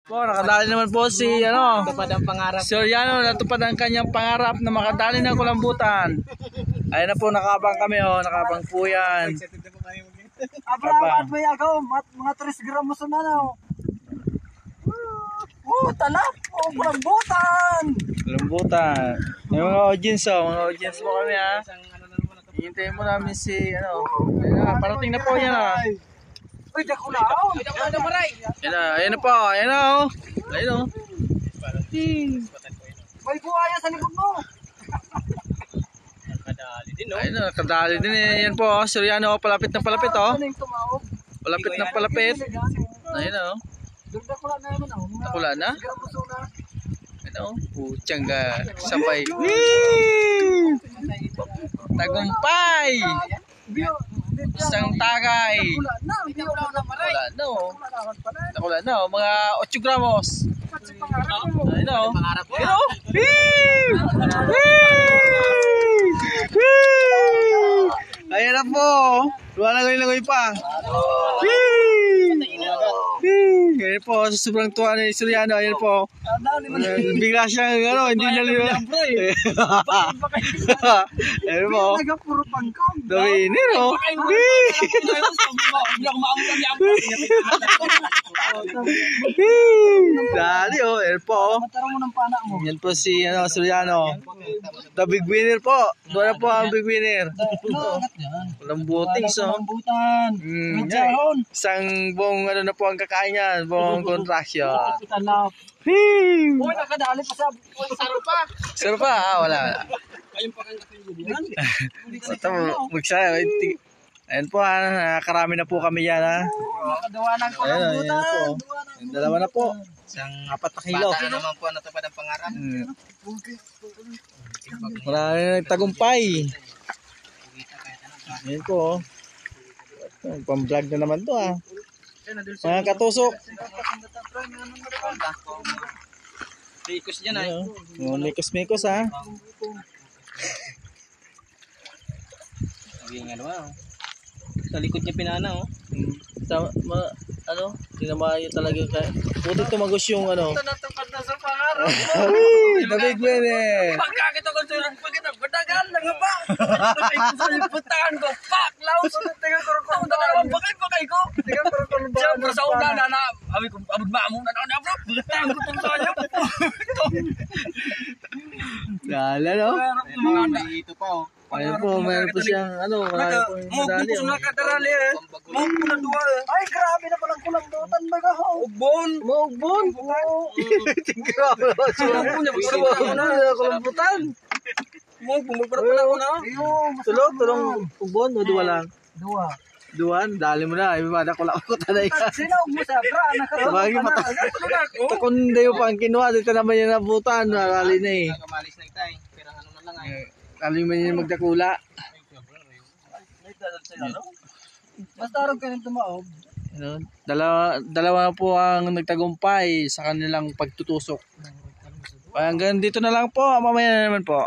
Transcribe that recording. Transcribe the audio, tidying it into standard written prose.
Po, nakadali naman po si Natupad ang pangarap. Soriano, natupad ang kanyang pangarap na makadali ng kulambutan. Ayun na po, nakabang kami nakabang po yan. Abra, may agaw, mga 3 gramos na talap! Kulambutan! Kulambutan. May mga audience mga audience po kami Hihintayin mo namin si ayun na, parating na po yan Uy, dakulao! Ayun na po, ayun na Ayun May buhaya sa likod mo! Ayun na, nakadali din Yan po, Soriano, palapit na palapit Palapit na palapit. Ayun na Dakula na naman Dakula na? Putyang sabay. Tagumpay! Isang tagay. Dakula na mga 8 gramos. Ayun Ayun na po. Lumalangoy-langoy pa. Ayun po, sobrang tuwa ni Soriano. Ayun po. Bigla siyang hindi niya liwa. Ayun po. Puro pangkong. Dominin Dali ayun po. Matarong mo ng pana mo. Yan po si Soriano. The big winner po. Doon na po ang big winner. Kulambuting Kulambutan. Isang buong na po ang kakain niyan. Buong contraction. Talap. Uy, nakadali pa sa saro pa. Saro pa? Wala. Ayun pa kang kapilubihan. Ito, magsaya. Ayun po nakarami na po kami yan Nakadawa ng kulambutan. Yung dalawa na po. Isang 4 na kilo. Bata naman po natupad ang pangarap. Marami nagtagumpay. Ayun po. Pang-vlog na naman to Mga katusok. Mikos dyan Mikos-mikos Sa likod niya pinana Tinamayo talaga buti tumagos yung Natupad na sa pangarap. The big winner. Pagkakita ko sila, pagkakadagal lang ba? Putahan ko, pak! Laos! Tingnan ko rin dalawang bakay ko. Tingnan ko rin siyempre sa una na kami kung abod maamong na bro. Putahan ko itong sayo. Lala Mga dito pa Ayun po, mayroon po siyang marami po yung medalya. Mukbuk na kadarali Mukbuk na duwa Ay, grabe na palang kulambutan baga Ugbon! Maugbon! Kulambutan! Tulong, ugbon o duwa lang? Duwan, dali mo na. Ibimada ko lang ako tanay ka. Sinawag mo sa bra, Sabagay mata. Takon dayo pa ang kinuha. Dito naman yung nabutan. Nakali na Kamalis na itay. Pero ano na lang Kali mo yung magdakula. Basta araw ka nang tumaob. Dalawa po ang nagtagumpay sa kanilang pagtutusok. Hanggang dito na lang po. Mamaya na naman po.